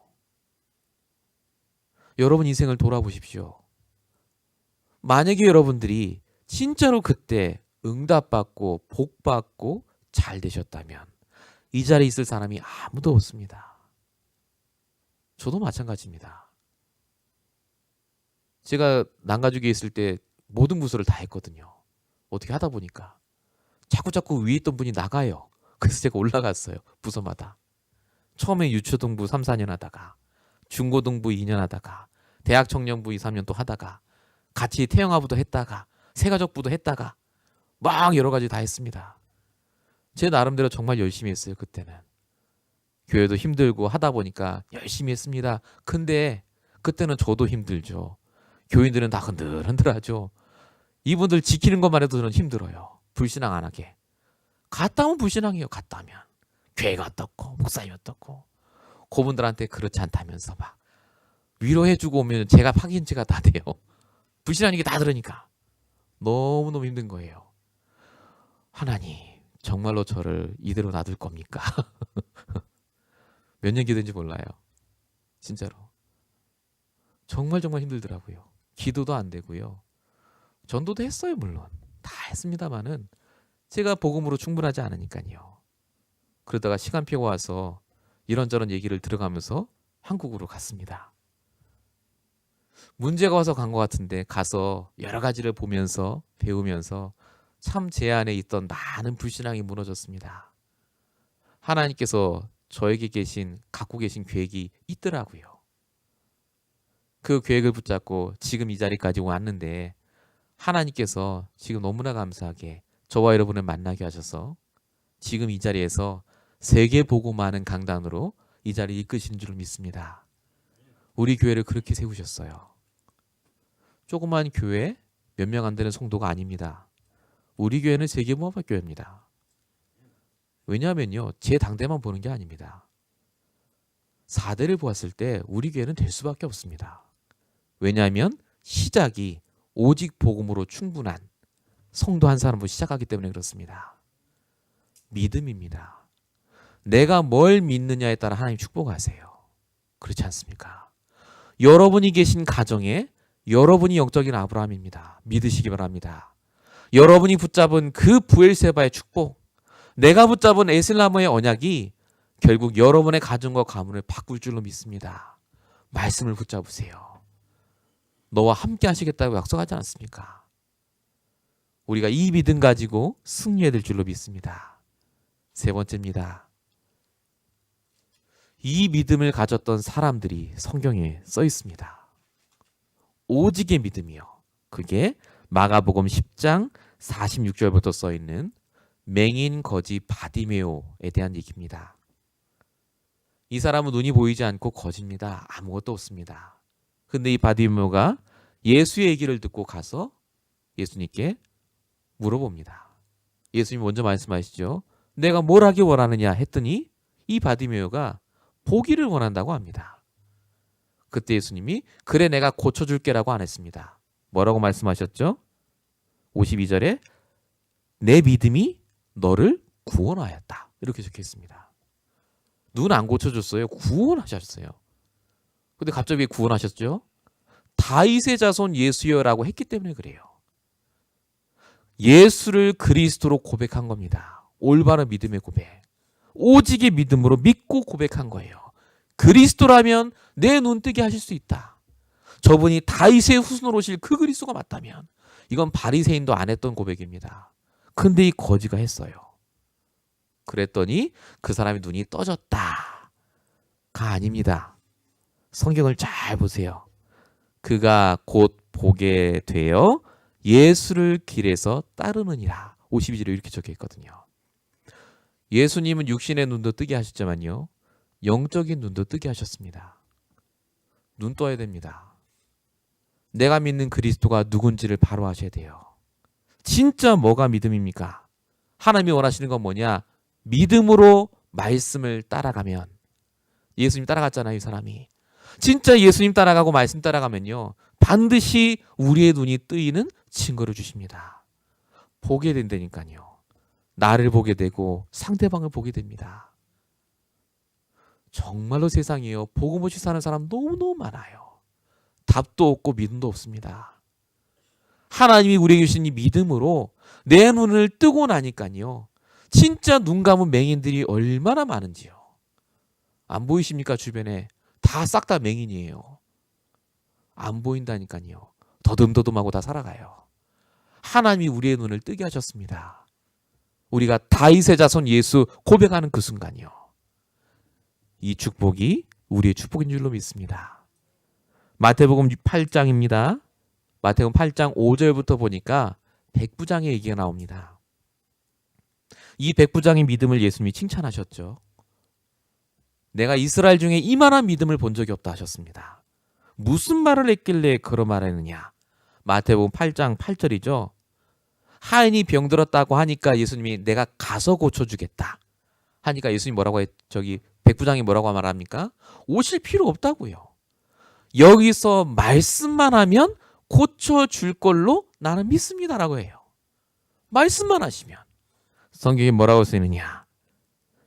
Speaker 1: 여러분 인생을 돌아보십시오. 만약에 여러분들이 진짜로 그때 응답받고 복받고 잘 되셨다면 이 자리에 있을 사람이 아무도 없습니다. 저도 마찬가지입니다. 제가 난가족에 있을 때 모든 부서를 다 했거든요. 어떻게 하다 보니까 자꾸 위에 있던 분이 나가요. 그래서 제가 올라갔어요. 부서마다. 처음에 유초등부 3, 4년 하다가 중고등부 2년 하다가 대학 청년부 2, 3년 또 하다가 같이 태영아부도 했다가 새가족부도 했다가 막 여러 가지 다 했습니다. 제 나름대로 정말 열심히 했어요. 그때는. 교회도 힘들고 하다 보니까 열심히 했습니다. 근데 그때는 저도 힘들죠. 교인들은 다 흔들흔들하죠. 이분들 지키는 것만 해도 저는 힘들어요. 불신앙 안 하게. 갔다 오면 불신앙이에요. 갔다 오면. 교회가 어떻고 목사님 어떻고. 그분들한테 그렇지 않다면서 막 위로해주고 오면 제가 파김치가 다 돼요. 불신앙 얘기 다 들으니까. 너무너무 힘든 거예요. 하나님 정말로 저를 이대로 놔둘 겁니까? 몇 년 기도인지 몰라요. 진짜로. 정말 힘들더라고요. 기도도 안 되고요. 전도도 했어요. 물론. 다 했습니다마는 제가 복음으로 충분하지 않으니까요. 그러다가 시간표가 와서 이런저런 얘기를 들어가면서 한국으로 갔습니다. 문제가 와서 간 것 같은데 가서 여러 가지를 보면서 배우면서 참 제 안에 있던 많은 불신앙이 무너졌습니다. 하나님께서 저에게 갖고 계신 계획이 있더라고요. 그 계획을 붙잡고 지금 이 자리까지 왔는데 하나님께서 지금 너무나 감사하게 저와 여러분을 만나게 하셔서 지금 이 자리에서 세계 보고 많은 강단으로 이 자리를 이끄시는 줄 믿습니다. 우리 교회를 그렇게 세우셨어요. 조그만 교회 몇 명 안 되는 성도가 아닙니다. 우리 교회는 세계무합교회입니다. 왜냐하면요, 제 당대만 보는 게 아닙니다. 4대를 보았을 때 우리 교회는 될 수밖에 없습니다. 왜냐하면 시작이 오직 복음으로 충분한 성도 한 사람으로 시작하기 때문에 그렇습니다. 믿음입니다. 내가 뭘 믿느냐에 따라 하나님 축복하세요. 그렇지 않습니까? 여러분이 계신 가정에 여러분이 영적인 아브라함입니다. 믿으시기 바랍니다. 여러분이 붙잡은 그 부엘세바의 축복, 내가 붙잡은 에슬나무의 언약이 결국 여러분의 가정과 가문을 바꿀 줄로 믿습니다. 말씀을 붙잡으세요. 너와 함께 하시겠다고 약속하지 않았습니까? 우리가 이 믿음 가지고 승리해야 될 줄로 믿습니다. 세 번째입니다. 이 믿음을 가졌던 사람들이 성경에 써 있습니다. 오직의 믿음이요. 그게 마가복음 10장 46절부터 써 있는 맹인 거지 바디메오에 대한 얘기입니다. 이 사람은 눈이 보이지 않고 거지입니다. 아무것도 없습니다. 근데 이 바디메오가 예수의 얘기를 듣고 가서 예수님께 물어봅니다. 예수님이 먼저 말씀하시죠. 내가 뭘 하기 원하느냐 했더니 이 바디메오가 보기를 원한다고 합니다. 그때 예수님이 그래 내가 고쳐줄게라고 안 했습니다. 뭐라고 말씀하셨죠? 52절에 내 믿음이 너를 구원하였다. 이렇게 적혀 있습니다. 눈 안 고쳐줬어요. 구원하셨어요. 근데 갑자기 왜 구원하셨죠? 다윗의 자손 예수여라고 했기 때문에 그래요. 예수를 그리스도로 고백한 겁니다. 올바른 믿음의 고백. 오직의 믿음으로 믿고 고백한 거예요. 그리스도라면 내 눈 뜨게 하실 수 있다. 저분이 다윗의 후손으로 오실 그 그리스도가 맞다면 이건 바리새인도 안 했던 고백입니다. 근데 이 거지가 했어요. 그랬더니 그 사람의 눈이 떠졌다가 아닙니다. 성경을 잘 보세요. 그가 곧 보게 되어 예수를 길에서 따르느니라. 52절에 이렇게 적혀 있거든요. 예수님은 육신의 눈도 뜨게 하셨지만요. 영적인 눈도 뜨게 하셨습니다. 눈 떠야 됩니다. 내가 믿는 그리스도가 누군지를 바로 아셔야 돼요. 진짜 뭐가 믿음입니까? 하나님이 원하시는 건 뭐냐? 믿음으로 말씀을 따라가면. 예수님 따라갔잖아요, 이 사람이. 진짜 예수님 따라가고 말씀 따라가면요. 반드시 우리의 눈이 뜨이는 증거를 주십니다. 보게 된다니까요. 나를 보게 되고 상대방을 보게 됩니다. 정말로 세상이요. 복음 없이 사는 사람 너무너무 많아요. 답도 없고 믿음도 없습니다. 하나님이 우리에게 주신 이 믿음으로 내 눈을 뜨고 나니까요. 진짜 눈 감은 맹인들이 얼마나 많은지요. 안 보이십니까? 주변에 다 싹 다 맹인이에요. 안 보인다니까요. 더듬더듬하고 다 살아가요. 하나님이 우리의 눈을 뜨게 하셨습니다. 우리가 다윗의 자손 예수 고백하는 그 순간이요. 이 축복이 우리의 축복인 줄로 믿습니다. 마태복음 8장입니다. 마태복음 8장 5절부터 보니까 백부장의 얘기가 나옵니다. 이 백부장의 믿음을 예수님이 칭찬하셨죠. 내가 이스라엘 중에 이만한 믿음을 본 적이 없다 하셨습니다. 무슨 말을 했길래 그런 말을 했느냐. 마태복음 8장 8절이죠. 하인이 병들었다고 하니까 예수님이 내가 가서 고쳐주겠다 하니까 예수님이 뭐라고 백부장이 뭐라고 말합니까? 오실 필요 없다고요. 여기서 말씀만 하면 고쳐줄 걸로 나는 믿습니다라고 해요. 말씀만 하시면. 성경에 뭐라고 쓰느냐.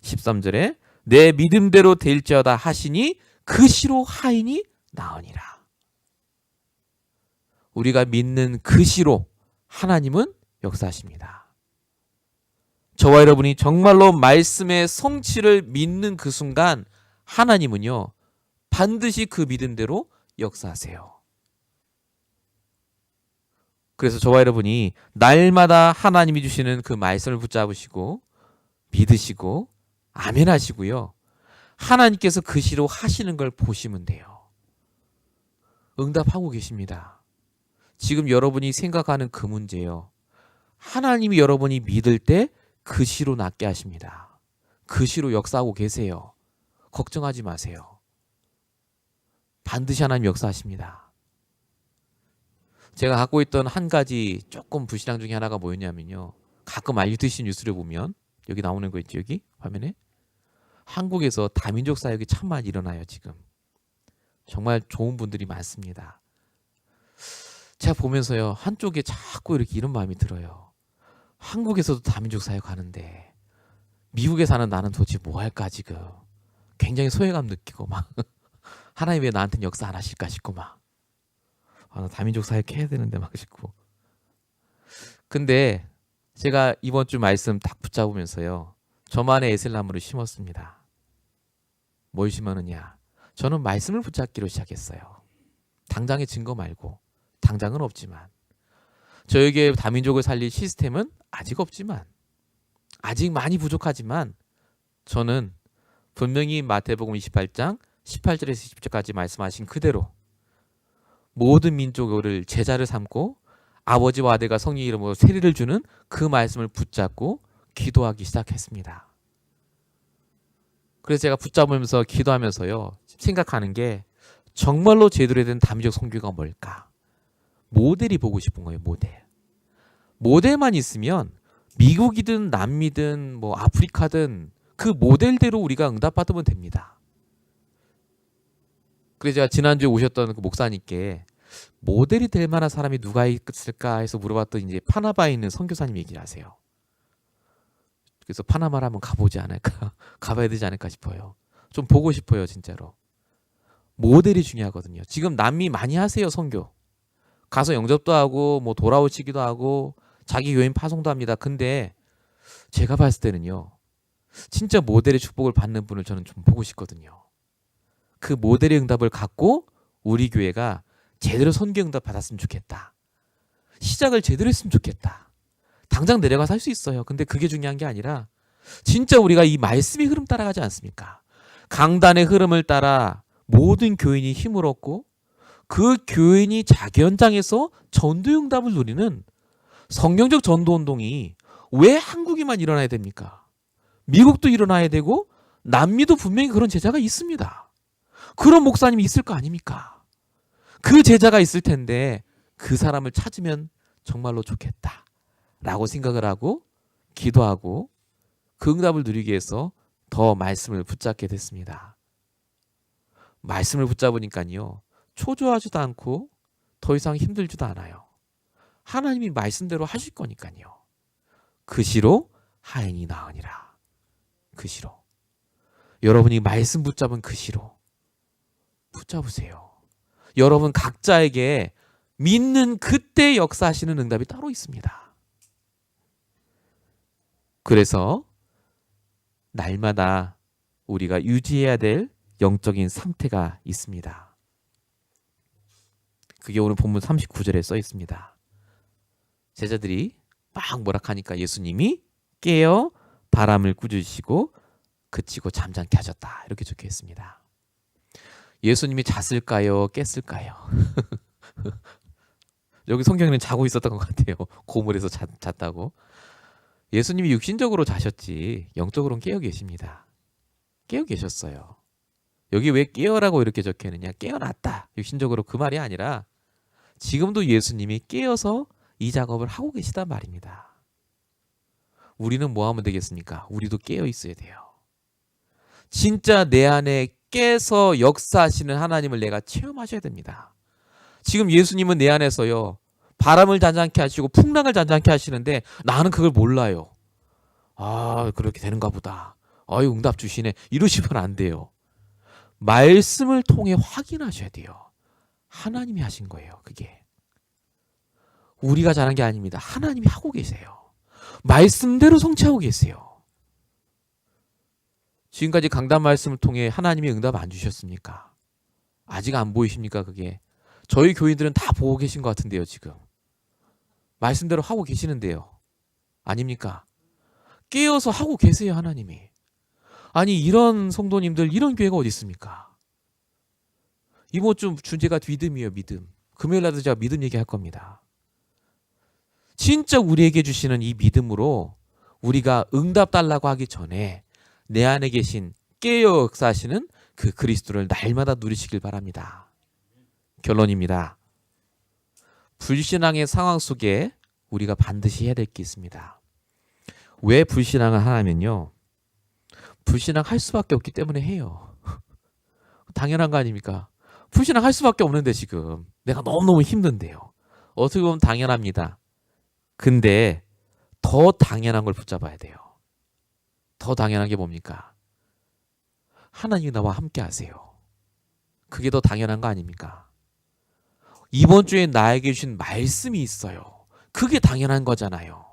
Speaker 1: 13절에 내 믿음대로 될지어다 하시니 그 시로 하인이 나으니라. 우리가 믿는 그 시로 하나님은 역사하십니다. 저와 여러분이 정말로 말씀의 성취를 믿는 그 순간 하나님은요. 반드시 그 믿음대로 역사하세요. 그래서 저와 여러분이 날마다 하나님이 주시는 그 말씀을 붙잡으시고 믿으시고 아멘 하시고요. 하나님께서 그 시로 하시는 걸 보시면 돼요. 응답하고 계십니다. 지금 여러분이 생각하는 그 문제요. 하나님이 여러분이 믿을 때 그 시로 낫게 하십니다. 그 시로 역사하고 계세요. 걱정하지 마세요. 반드시 하나님 역사하십니다. 제가 갖고 있던 한 가지 조금 불신앙 중에 하나가 뭐였냐면요. 가끔 ITC 뉴스를 보면 여기 나오는 거 있죠. 여기 화면에. 한국에서 다민족 사역이 참 많이 일어나요. 지금. 정말 좋은 분들이 많습니다. 제가 보면서요. 한쪽에 자꾸 이렇게 이런 마음이 들어요. 한국에서도 다민족 사역하는데 미국에 사는 나는 도대체 뭐 할까 지금. 굉장히 소외감 느끼고 막 하나님 왜 나한테는 역사 안 하실까 싶고 막 나 다민족 사역 해야 되는데 막 싶고. 근데 제가 이번 주 말씀 딱 붙잡으면서요. 저만의 에셀나무를 심었습니다. 뭘 심었느냐. 저는 말씀을 붙잡기로 시작했어요. 당장의 증거 말고. 당장은 없지만. 저에게 다민족을 살릴 시스템은 아직 없지만. 아직 많이 부족하지만 저는 분명히 마태복음 28장 18절에서 20절까지 말씀하신 그대로 모든 민족을 제자를 삼고 아버지와 아들과 성령의 이름으로 세례를 주는 그 말씀을 붙잡고 기도하기 시작했습니다. 그래서 제가 붙잡으면서 기도하면서요. 생각하는 게 정말로 제대로 된 다민족 선교가 뭘까? 모델이 보고 싶은 거예요. 모델만 있으면 미국이든 남미든 뭐 아프리카든 그 모델대로 우리가 응답받으면 됩니다. 그래서 제가 지난주에 오셨던 그 목사님께 모델이 될 만한 사람이 누가 있을까 해서 물어봤더니 이제 파나바에 있는 선교사님 얘기를 하세요. 그래서 파나마를 한번 가보지 않을까, 가봐야 되지 않을까 싶어요. 좀 보고 싶어요, 진짜로. 모델이 중요하거든요. 지금 남미 많이 하세요, 선교. 가서 영접도 하고 뭐 돌아오시기도 하고 자기 교인 파송도 합니다. 근데 제가 봤을 때는요, 진짜 모델의 축복을 받는 분을 저는 좀 보고 싶거든요. 그 모델의 응답을 갖고 우리 교회가 제대로 선교 응답 받았으면 좋겠다. 시작을 제대로 했으면 좋겠다. 당장 내려가서 할 수 있어요. 근데 그게 중요한 게 아니라 진짜 우리가 이 말씀의 흐름 따라가지 않습니까? 강단의 흐름을 따라 모든 교인이 힘을 얻고 그 교인이 자기 현장에서 전도 응답을 누리는 성경적 전도 운동이 왜 한국에만 일어나야 됩니까? 미국도 일어나야 되고 남미도 분명히 그런 제자가 있습니다. 그런 목사님이 있을 거 아닙니까? 그 제자가 있을 텐데 그 사람을 찾으면 정말로 좋겠다 라고 생각을 하고 기도하고 그 응답을 누리기 위해서 더 말씀을 붙잡게 됐습니다. 말씀을 붙잡으니까요, 초조하지도 않고 더 이상 힘들지도 않아요. 하나님이 말씀대로 하실 거니까요. 그 시로 하인이 나으니라. 그 시로. 여러분이 말씀 붙잡은 그 시로 붙잡으세요. 여러분 각자에게 믿는 그때 역사하시는 응답이 따로 있습니다. 그래서 날마다 우리가 유지해야 될 영적인 상태가 있습니다. 그게 오늘 본문 39절에 써 있습니다. 제자들이 막 뭐라 하니까 예수님이 깨어 바람을 꾸짖으시고 그치고 잠잠케 하셨다. 이렇게 적혀 있습니다. 예수님이 잤을까요? 깼을까요? 여기 성경에는 자고 있었던 것 같아요. 고물에서 잤다고. 예수님이 육신적으로 자셨지 영적으로는 깨어 계십니다. 깨어 계셨어요. 여기 왜 깨어라고 이렇게 적혀 있느냐? 깨어났다. 육신적으로 그 말이 아니라 지금도 예수님이 깨어서 이 작업을 하고 계시단 말입니다. 우리는 뭐 하면 되겠습니까? 우리도 깨어 있어야 돼요. 진짜 내 안에 깨서 역사하시는 하나님을 내가 체험하셔야 됩니다. 지금 예수님은 내 안에서요, 바람을 잔잔케 하시고 풍랑을 잔잔케 하시는데 나는 그걸 몰라요. 아, 그렇게 되는가 보다. 아유, 응답 주시네. 이러시면 안 돼요. 말씀을 통해 확인하셔야 돼요. 하나님이 하신 거예요, 그게. 우리가 잘한 게 아닙니다. 하나님이 하고 계세요. 말씀대로 성취하고 계세요. 지금까지 강단 말씀을 통해 하나님이 응답 안 주셨습니까? 아직 안 보이십니까, 그게? 저희 교인들은 다 보고 계신 것 같은데요, 지금. 말씀대로 하고 계시는데요. 아닙니까? 깨어서 하고 계세요, 하나님이. 아니, 이런 성도님들, 이런 교회가 어디 있습니까? 이번 주 주제가 믿음이에요, 믿음. 금요일날도 제가 믿음 얘기할 겁니다. 진짜 우리에게 주시는 이 믿음으로 우리가 응답 달라고 하기 전에 내 안에 계신 깨어 역사하시는 그 그리스도를 날마다 누리시길 바랍니다. 결론입니다. 불신앙의 상황 속에 우리가 반드시 해야 될 게 있습니다. 왜 불신앙을 하냐면요, 불신앙할 수밖에 없기 때문에 해요. 당연한 거 아닙니까? 불신앙할 수밖에 없는데 지금 내가 너무너무 힘든데요. 어떻게 보면 당연합니다. 근데 더 당연한 걸 붙잡아야 돼요. 더 당연한 게 뭡니까? 하나님이 나와 함께 하세요. 그게 더 당연한 거 아닙니까? 이번 주에 나에게 주신 말씀이 있어요. 그게 당연한 거잖아요.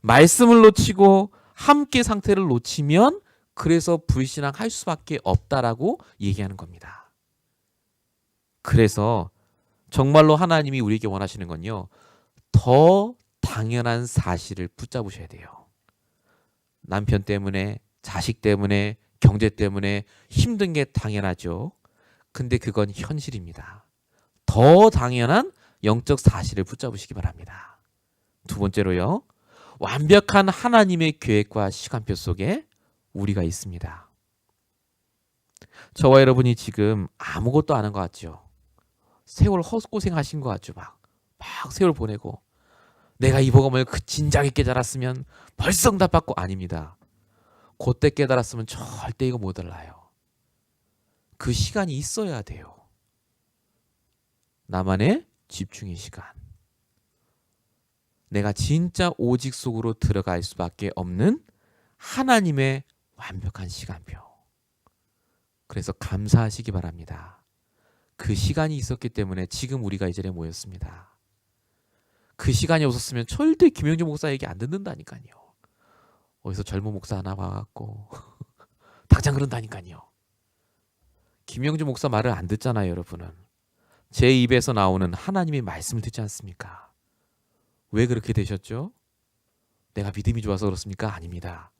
Speaker 1: 말씀을 놓치고 함께 상태를 놓치면 그래서 불신앙할 수밖에 없다라고 얘기하는 겁니다. 그래서 정말로 하나님이 우리에게 원하시는 건요, 더 당연한 사실을 붙잡으셔야 돼요. 남편 때문에, 자식 때문에, 경제 때문에 힘든 게 당연하죠. 근데 그건 현실입니다. 더 당연한 영적 사실을 붙잡으시기 바랍니다. 두 번째로요, 완벽한 하나님의 계획과 시간표 속에 우리가 있습니다. 저와 여러분이 지금 아무것도 안 한 것 같죠? 세월 헛고생하신 것 같죠? 막 세월 보내고 내가 이 복음을 진작에 깨달았으면 벌써 응답받고. 아닙니다. 그때 깨달았으면 절대 이거 못 알아요. 그 시간이 있어야 돼요. 나만의 집중의 시간. 내가 진짜 오직 속으로 들어갈 수밖에 없는 하나님의 완벽한 시간표. 그래서 감사하시기 바랍니다. 그 시간이 있었기 때문에 지금 우리가 이 자리에 모였습니다. 그 시간이 없었으면 절대 김영주 목사 얘기 안 듣는다니까요. 어디서 젊은 목사 하나 와갖고 당장 그런다니까요. 김영주 목사 말을 안 듣잖아요, 여러분은. 제 입에서 나오는 하나님의 말씀을 듣지 않습니까? 왜 그렇게 되셨죠? 내가 믿음이 좋아서 그렇습니까? 아닙니다.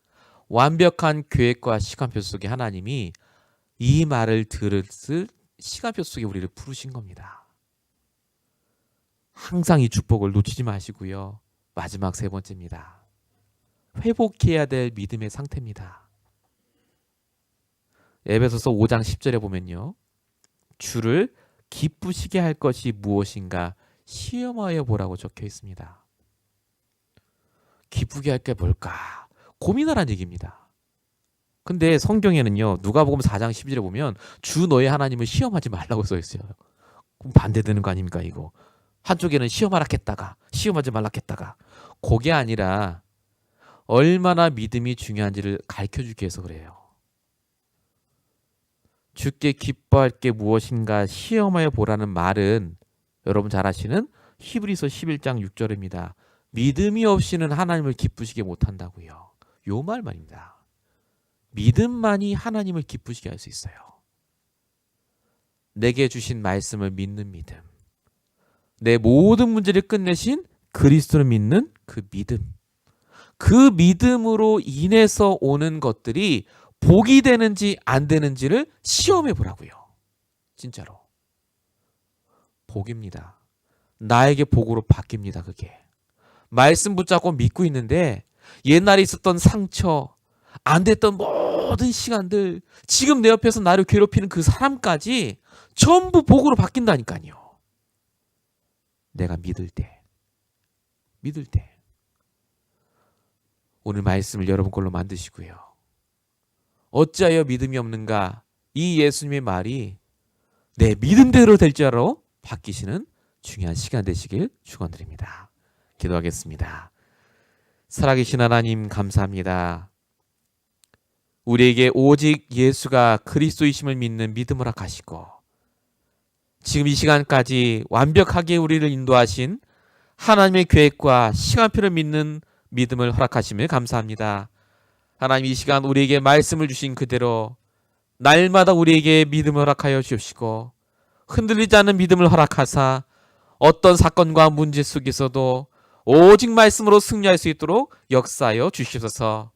Speaker 1: 완벽한 계획과 시간표 속에 하나님이 이 말을 들을 시간표 속에 우리를 부르신 겁니다. 항상 이 축복을 놓치지 마시고요. 마지막 세 번째입니다. 회복해야 될 믿음의 상태입니다. 에베소서 5장 10절에 보면요. 주를 기쁘시게 할 것이 무엇인가 시험하여 보라고 적혀 있습니다. 기쁘게 할 게 뭘까? 고민하라는 얘기입니다. 근데 성경에는요. 누가복음 4장 12절에 보면 주 너의 하나님을 시험하지 말라고 써 있어요. 그럼 반대되는 거 아닙니까 이거? 한쪽에는 시험하라 했다가 시험하지 말라 했다가 그게 아니라 얼마나 믿음이 중요한지를 가르쳐주기 위해서 그래요. 주께 기뻐할 게 무엇인가 시험하여 보라는 말은 여러분 잘 아시는 히브리서 11장 6절입니다. 믿음이 없이는 하나님을 기쁘시게 못한다고요. 요 말입니다. 믿음만이 하나님을 기쁘시게 할 수 있어요. 내게 주신 말씀을 믿는 믿음. 내 모든 문제를 끝내신 그리스도를 믿는 그 믿음. 그 믿음으로 인해서 오는 것들이 복이 되는지 안 되는지를 시험해 보라고요. 진짜로. 복입니다. 나에게 복으로 바뀝니다. 그게. 말씀 붙잡고 믿고 있는데 옛날에 있었던 상처, 안 됐던 모든 시간들, 지금 내 옆에서 나를 괴롭히는 그 사람까지 전부 복으로 바뀐다니까요. 내가 믿을 때. 오늘 말씀을 여러분 걸로 만드시고요. 어찌하여 믿음이 없는가? 이 예수님의 말이 내 믿음대로 될 줄 알아 바뀌시는 중요한 시간 되시길 축원드립니다. 기도하겠습니다. 살아계신 하나님 감사합니다. 우리에게 오직 예수가 그리스도이심을 믿는 믿음을 허락하시고 지금 이 시간까지 완벽하게 우리를 인도하신 하나님의 계획과 시간표를 믿는 믿음을 허락하심을 감사합니다. 하나님 이 시간 우리에게 말씀을 주신 그대로 날마다 우리에게 믿음을 허락하여 주시고 흔들리지 않는 믿음을 허락하사 어떤 사건과 문제 속에서도 오직 말씀으로 승리할 수 있도록 역사하여 주시옵소서.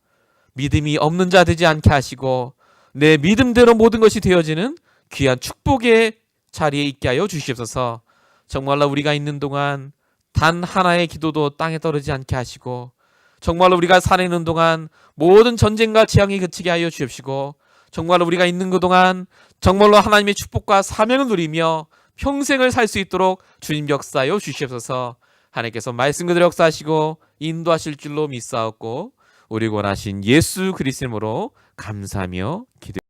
Speaker 1: 믿음이 없는 자 되지 않게 하시고 내 믿음대로 모든 것이 되어지는 귀한 축복의 자리에 있게 하여 주시옵소서. 정말로 우리가 있는 동안 단 하나의 기도도 땅에 떨어지지 않게 하시고 정말로 우리가 살아있는 동안 모든 전쟁과 재앙이 그치게 하여 주옵시고 정말로 우리가 있는 그동안 정말로 하나님의 축복과 사명을 누리며 평생을 살 수 있도록 주님 역사하여 주시옵소서. 하나님께서 말씀 그대로 역사하시고 인도하실 줄로 믿사옵고 우리 원하신 예수 그리스도로 감사하며 기도